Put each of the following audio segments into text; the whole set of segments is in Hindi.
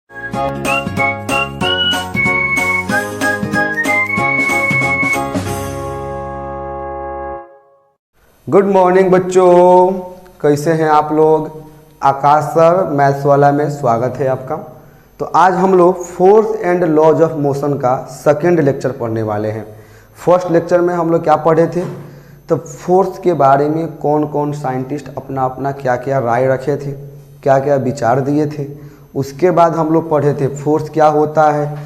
गुड मॉर्निंग बच्चों, कैसे हैं आप लोग। आकाश सर मैथ्स वाला में स्वागत है आपका। तो आज हम लोग force and laws of motion का सेकेंड लेक्चर पढ़ने वाले हैं। फर्स्ट लेक्चर में हम लोग क्या पढ़े थे, तो फोर्स के बारे में कौन कौन साइंटिस्ट अपना अपना क्या क्या राय रखे थे, क्या क्या विचार दिए थे। उसके बाद हम लोग पढ़े थे फोर्स क्या होता है,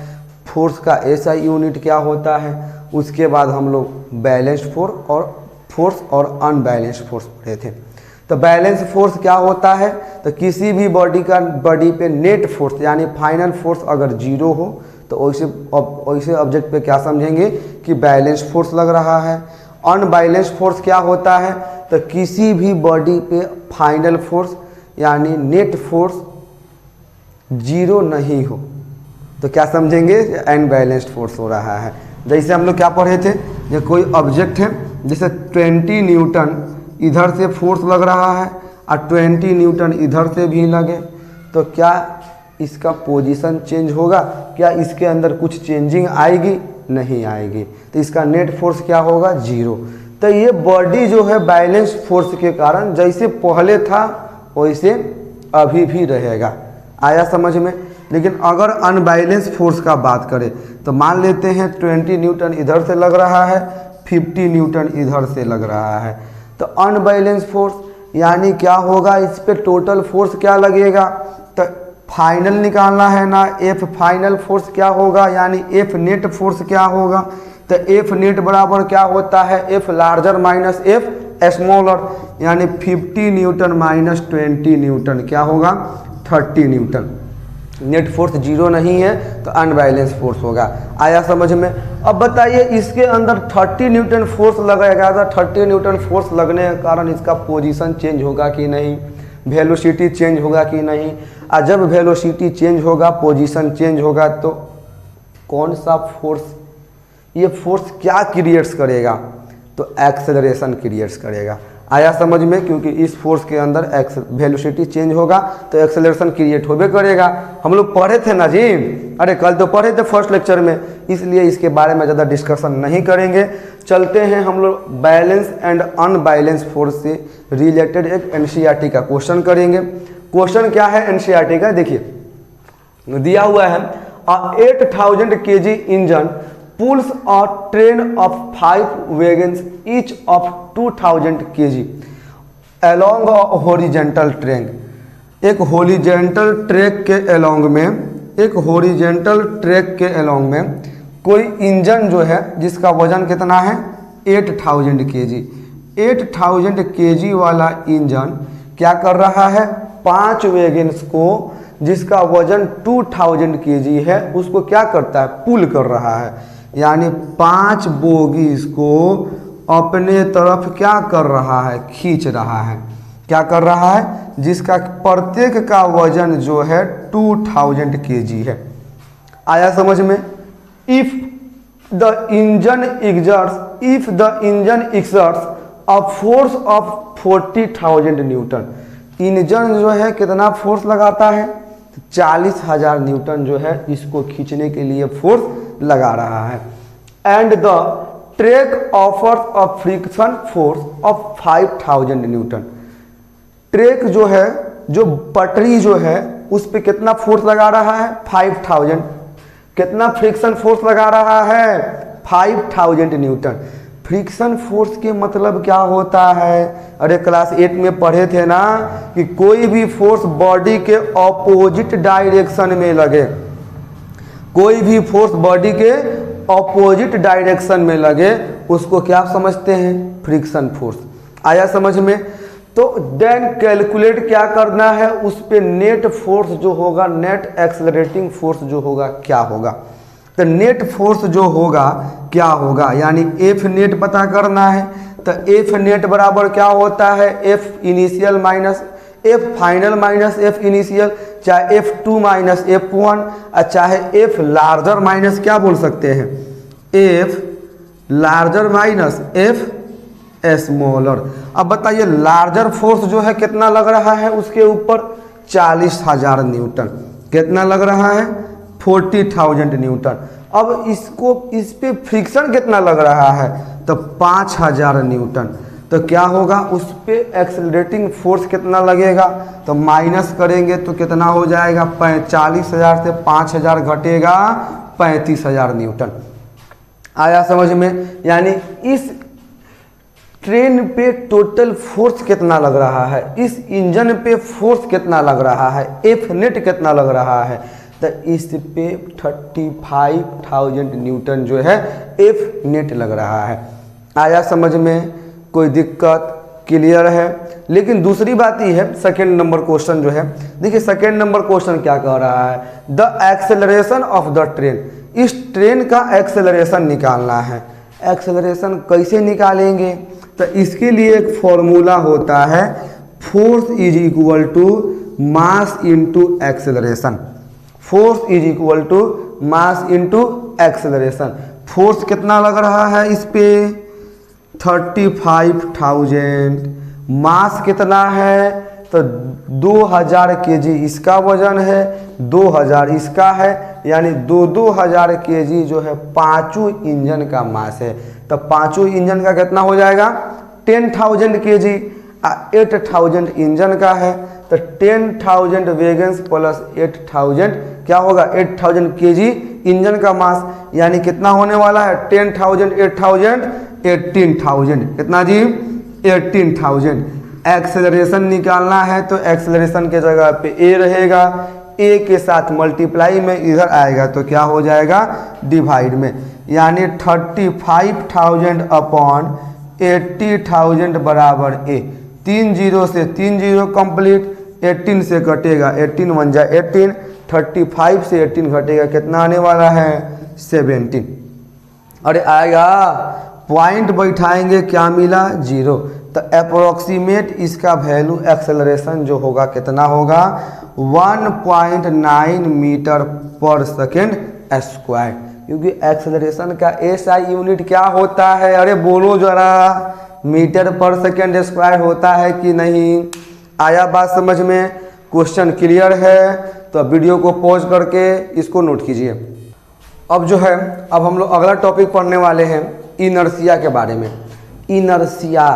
फोर्स का एसआई यूनिट क्या होता है। उसके बाद हम लोग बैलेंस्ड फोर्स और अनबैलेंस्ड फोर्स पढ़े थे। तो बैलेंस फोर्स क्या होता है, तो किसी भी बॉडी पे नेट फोर्स यानी फाइनल फोर्स अगर जीरो हो तो वैसे ऑब्जेक्ट पे क्या समझेंगे कि बैलेंस फोर्स लग रहा है। अनबैलेंस फोर्स क्या होता है, तो किसी भी बॉडी पे फाइनल फोर्स यानी नेट फोर्स जीरो नहीं हो तो क्या समझेंगे, अनबैलेंस्ड फोर्स हो रहा है। जैसे हम लोग क्या पढ़े थे, ये कोई ऑब्जेक्ट है, जैसे 20 न्यूटन इधर से फोर्स लग रहा है और 20 न्यूटन इधर से भी लगे, तो क्या इसका पोजीशन चेंज होगा, क्या इसके अंदर कुछ चेंजिंग आएगी, नहीं आएगी। तो इसका नेट फोर्स क्या होगा, जीरो। तो ये बॉडी जो है बैलेंस फोर्स के कारण जैसे पहले था वैसे अभी भी रहेगा। आया समझ में। लेकिन अगर अनबैलेंस फोर्स का बात करें तो मान लेते हैं 20 न्यूटन इधर से लग रहा है, 50 न्यूटन इधर से लग रहा है, तो अनबैलेंस फोर्स यानी क्या होगा, इस पे टोटल फोर्स क्या लगेगा, तो फाइनल निकालना है ना, एफ फाइनल फोर्स क्या होगा यानी एफ नेट फोर्स क्या होगा। तो एफ नेट बराबर क्या होता है, F larger minus F smaller, यानी 50 न्यूटन माइनस 20 न्यूटन क्या होगा, 30 न्यूटन। नेट फोर्स जीरो नहीं है तो अनबैलेंस फोर्स होगा। आया समझ में। अब बताइए इसके अंदर 30 न्यूटन फोर्स लगेगा, तो 30 न्यूटन फोर्स लगने के कारण इसका पोजीशन चेंज होगा कि नहीं, वेलोसिटी चेंज होगा कि नहीं। और जब वेलोसिटी चेंज होगा, पोजीशन चेंज होगा, तो कौन सा फोर्स, ये फोर्स क्या क्रिएट्स करेगा, तो एक्सेलरेशन क्रिएट्स करेगा। आया समझ में, क्योंकि इस फोर्स के अंदर वेलोसिटी चेंज होगा तो एक्सेलरेशन क्रिएट होबे करेगा। हम लोग पढ़े थे ना जी, अरे कल तो पढ़े थे फर्स्ट लेक्चर में, इसलिए इसके बारे में ज़्यादा डिस्कशन नहीं करेंगे। चलते हैं हम लोग बैलेंस एंड अनबैलेंस फोर्स से रिलेटेड एक एनसीईआरटी का क्वेश्चन करेंगे। क्वेश्चन क्या है एनसीईआरटी का, देखिए दिया हुआ है 8000 kg engine pulls a train of 5 wagons each of 2000 kg along a horizontal track। एक हॉरिजॉन्टल ट्रैक के अलोंग में, एक हॉरिजॉन्टल ट्रैक के अलोंग में कोई इंजन जो है जिसका वजन कितना है 8000 kg। 8000 kg वाला इंजन क्या कर रहा है, 5 वैगन्स को जिसका वजन 2000 kg है उसको क्या करता है, पुल कर रहा है, यानी 5 बोगीज को अपने तरफ क्या कर रहा है, खींच रहा है। क्या कर रहा है, जिसका प्रत्येक का वजन जो है 2000 kg है। आया समझ में। If the engine exerts a force of 40,000 Newton, engine जो है कितना फोर्स लगाता है, 40,000 न्यूटन जो है इसको खींचने के लिए फोर्स लगा रहा है। And the track offers a friction force of 5000 Newton. Track जो है, जो पटरी जो है उस पे कितना फोर्स लगा रहा है, 5000। कितना फ्रिक्शन फोर्स लगा रहा है, 5000 न्यूटन। फ्रिक्शन फोर्स के मतलब क्या होता है, अरे क्लास 8 में पढ़े थे ना कि कोई भी फोर्स बॉडी के ऑपोजिट डायरेक्शन में लगे, कोई भी फोर्स बॉडी के ऑपोजिट डायरेक्शन में लगे उसको क्या समझते हैं, फ्रिक्शन फोर्स। आया समझ में। तो देन कैलकुलेट क्या करना है, उस पे नेट फोर्स जो होगा, नेट एक्सेलरेटिंग फोर्स जो होगा क्या होगा। तो नेट फोर्स जो होगा क्या होगा, यानी एफ नेट पता करना है। तो एफ नेट बराबर क्या होता है, F initial minus F final minus F initial, चाहे F2 माइनस F1 और चाहे F लार्जर माइनस क्या बोल सकते हैं, F larger minus F smaller. अब बताइए लार्जर फोर्स जो है कितना लग रहा है उसके ऊपर, 40,000 न्यूटन। कितना लग रहा है 40,000 न्यूटन। अब इस पे फ्रिक्शन कितना लग रहा है तो 5,000 न्यूटन। तो क्या होगा उस पे एक्सेलरेटिंग फोर्स कितना लगेगा तो माइनस करेंगे तो कितना हो जाएगा 45,000 से 5,000 घटेगा 35,000 न्यूटन। आया समझ में? यानी इस ट्रेन पे टोटल फोर्स कितना लग रहा है, इस इंजन पे फोर्स कितना लग रहा है, एफ नेट कितना लग रहा है, तो इस पे 35,000 न्यूटन जो है एफ नेट लग रहा है। आया समझ में? कोई दिक्कत? क्लियर है? लेकिन दूसरी बात ये है, सेकेंड नंबर क्वेश्चन जो है, देखिए सेकेंड नंबर क्वेश्चन क्या कह रहा है, the acceleration of the train, इस ट्रेन का एक्सेलरेशन निकालना है। एक्सेलरेशन कैसे निकालेंगे तो इसके लिए एक फॉर्मूला होता है, force is equal to mass into acceleration. Force is equal to mass into acceleration. Force कितना लग रहा है इस पे 35,000, मास कितना है तो 2000 kg इसका वजन है, 2000 इसका है, यानी 2000 kg जो है पांचों इंजन का मास है। तो पांचों इंजन का कितना हो जाएगा 10,000 kg, 8,000 इंजन का है तो 10,000 वैगन्स प्लस 8,000 क्या होगा 8,000 kg इंजन का मास, यानी कितना होने वाला है 10,000 8,000 18,000। कितना जी 18,000। एक्सेलरेशन निकालना है तो एक्सेलरेशन के जगह पे ए रहेगा, ए के साथ मल्टीप्लाई में इधर आएगा तो क्या हो जाएगा डिवाइड में, यानी 35,000 अपॉन 80,000 बराबर ए। 3 0 से 3 0 कंप्लीट, 18 से कटेगा 18 1 जा 18, 35 से 18 घटेगा कितना आने वाला है 17। अरे आएगा पॉइंट बैठाएंगे क्या मिला 0। तो अप्रोक्सीमेट इसका वैल्यू एक्सेलरेशन जो होगा कितना होगा 1.9 मीटर पर सेकेंड स्क्वायर, क्योंकि एक्सेलरेशन का एसआई यूनिट क्या होता है, अरे बोलो जरा, मीटर पर सेकेंड स्क्वायर होता है कि नहीं। आया बात समझ में? क्वेश्चन क्लियर है तो वीडियो को पॉज करके इसको नोट कीजिए। अब जो है अब हम लोग अगला टॉपिक पढ़ने वाले हैं इनर्शिया के बारे में। इनर्शिया,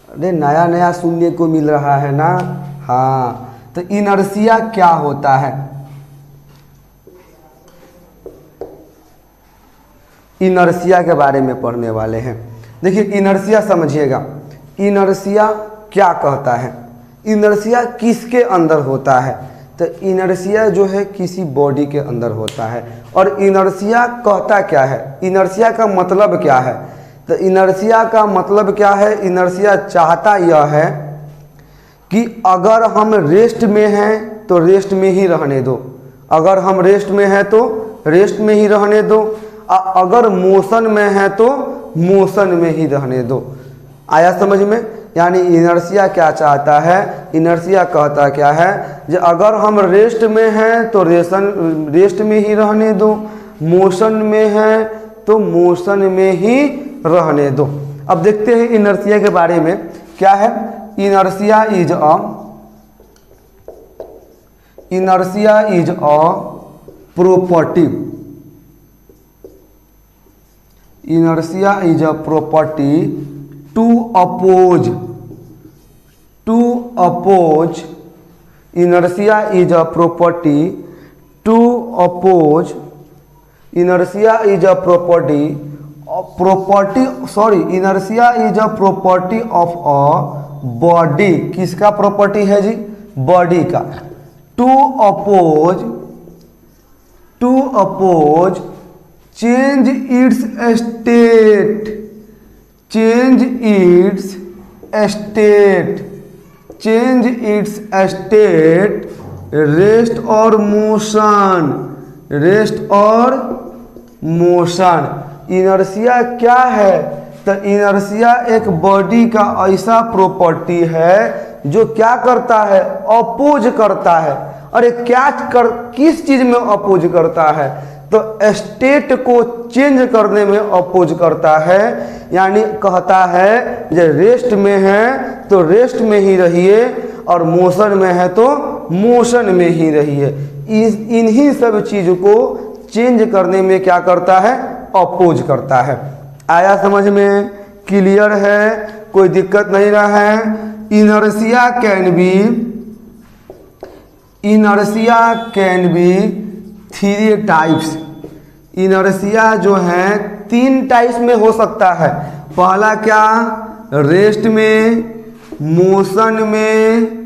अरे नया नया सुनने को मिल रहा है ना। हाँ, तो इनर्शिया क्या होता है, इनर्शिया के बारे में पढ़ने वाले हैं। देखिए इनर्शिया समझिएगा, इनर्शिया क्या कहता है, इनर्शिया किसके अंदर होता है, तो इनर्शिया जो है किसी बॉडी के अंदर होता है। और इनर्शिया कहता क्या है, इनर्शिया का मतलब क्या है, तो इनर्शिया का मतलब क्या है, इनर्शिया चाहता यह है कि अगर हम रेस्ट में हैं तो रेस्ट में ही रहने दो, अगर हम रेस्ट में हैं तो रेस्ट में ही रहने दो, अगर मोशन में है तो मोशन में ही रहने दो। आया समझ में? यानी इनर्शिया क्या चाहता है, इनर्शिया कहता क्या है, कि अगर हम रेस्ट में हैं तो रेस्ट में ही रहने दो, मोशन में है तो मोशन में ही रहने दो। अब देखते हैं इनर्शिया के बारे में क्या है। Inertia is a property, inertia is a property to oppose, inertia is a property to oppose, inertia is a property is a property of a body, किसका प्रॉपर्टी है जी, बॉडी का, to oppose change its state, rest or motion, inertia क्या है, तो इनर्शिया एक बॉडी का ऐसा प्रॉपर्टी है जो क्या करता है, अपोज करता है। अरे किस चीज में अपोज करता है, तो स्टेट को चेंज करने में अपोज करता है। यानी कहता है जो रेस्ट में है तो रेस्ट में ही रहिए और मोशन में है तो मोशन में ही रही है। इन्हीं सब चीज़ों को चेंज करने में क्या करता है, अपोज करता है। आया समझ में, क्लियर है, कोई दिक्कत नहीं रहा है। Inertia can be three types. Inertia जो है 3 टाइप्स में हो सकता है। पहला क्या, रेस्ट में, मोशन में,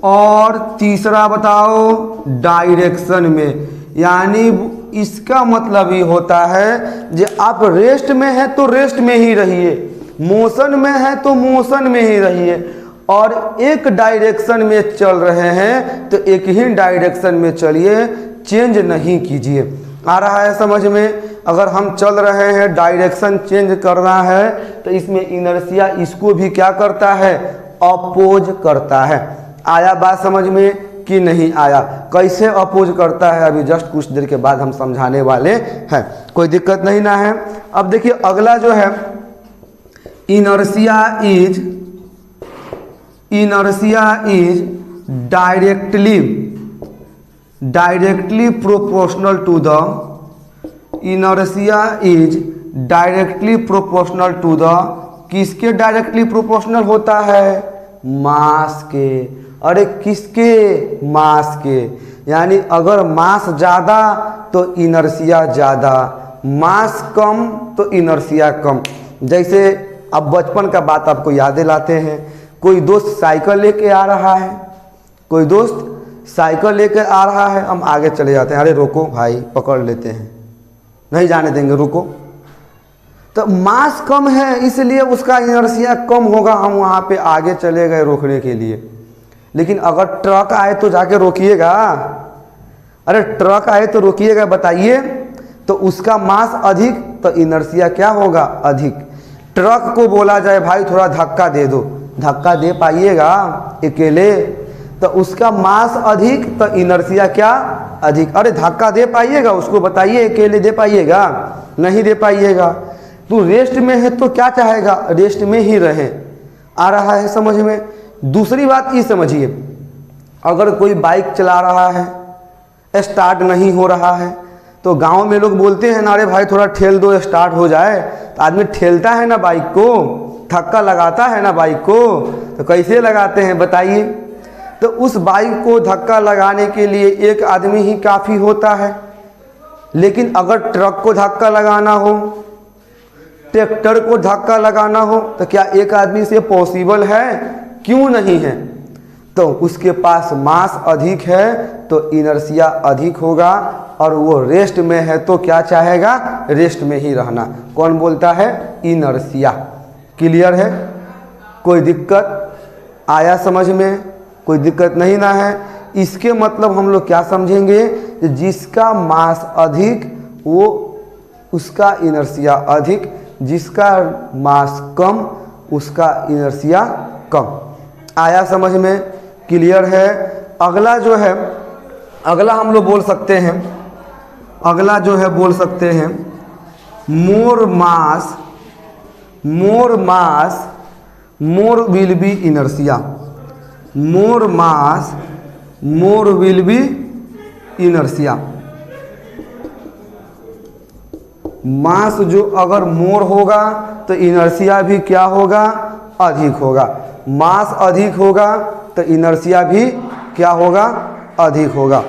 और तीसरा बताओ डायरेक्शन में। यानी इसका मतलब ही होता है कि आप रेस्ट में है तो रेस्ट में ही रहिए, मोशन में है तो मोशन में ही रहिए, और एक डायरेक्शन में चल रहे हैं तो एक ही डायरेक्शन में चलिए, चेंज नहीं कीजिए। आ रहा है समझ में? अगर हम चल रहे हैं, डायरेक्शन चेंज करना है, तो इसमें इनर्शिया इसको भी क्या करता है, अपोज करता है। आया बात समझ में कि नहीं आया? कैसे अपोज करता है अभी जस्ट कुछ देर के बाद हम समझाने वाले हैं, कोई दिक्कत नहीं ना है। अब देखिए अगला जो है, inertia is directly proportional to the, inertia is directly proportional to the, किसके डायरेक्टली प्रोपोर्शनल होता है, मास के। अरे किसके, मास के। यानी अगर मास ज़्यादा तो इनर्शिया ज़्यादा, मास कम तो इनर्शिया कम। जैसे अब बचपन का बात आपको याद दिलाते हैं, कोई दोस्त साइकिल लेके आ रहा है, कोई दोस्त साइकिल लेकर आ रहा है, हम आगे चले जाते हैं, अरे रोको भाई पकड़ लेते हैं, नहीं जाने देंगे, रुको। तो मास कम है इसलिए उसका इनर्शिया कम होगा, हम वहाँ पे आगे चले गए रोकने के लिए। लेकिन अगर ट्रक आए तो जाके रोकिएगा, अरे ट्रक आए तो रोकिएगा, बताइए। तो उसका मास अधिक तो इनर्शिया क्या होगा, अधिक। ट्रक को बोला जाए भाई थोड़ा धक्का दे दो, धक्का दे पाइएगा अकेले? तो उसका मास अधिक तो इनर्शिया क्या, अधिक। अरे धक्का दे पाइएगा उसको, बताइए, अकेले दे पाइएगा, नहीं दे पाइएगा। तो रेस्ट में है तो क्या चाहेगा, रेस्ट में ही रहे। आ रहा है समझ में? दूसरी बात ये समझिए, अगर कोई बाइक चला रहा है, स्टार्ट नहीं हो रहा है, तो गांव में लोग बोलते हैं ना, अरे भाई थोड़ा ठेल दो स्टार्ट हो जाए। तो आदमी ठेलता है ना बाइक को, धक्का लगाता है ना बाइक को। तो कैसे लगाते हैं बताइए? तो उस बाइक को धक्का लगाने के लिए एक आदमी ही काफ़ी होता है। लेकिन अगर ट्रक को धक्का लगाना हो, ट्रैक्टर को धक्का लगाना हो, तो क्या एक आदमी से पॉसिबल है? क्यों नहीं है? तो उसके पास मास अधिक है तो इनर्शिया अधिक होगा, और वो रेस्ट में है तो क्या चाहेगा, रेस्ट में ही रहना। कौन बोलता है, इनर्शिया। क्लियर है? कोई दिक्कत आया समझ में? कोई दिक्कत नहीं ना है। इसके मतलब हम लोग क्या समझेंगे, जिसका मास अधिक वो उसका इनर्शिया अधिक, जिसका मास कम उसका इनर्शिया कम। आया समझ में? क्लियर है? अगला जो है, अगला हम लोग बोल सकते हैं, अगला जो है बोल सकते हैं, more mass more will be inertia. More mass more will be inertia. Mass जो अगर मोर होगा तो इनर्शिया भी क्या होगा, अधिक होगा। मास अधिक होगा तो इनर्शिया भी क्या होगा, अधिक होगा।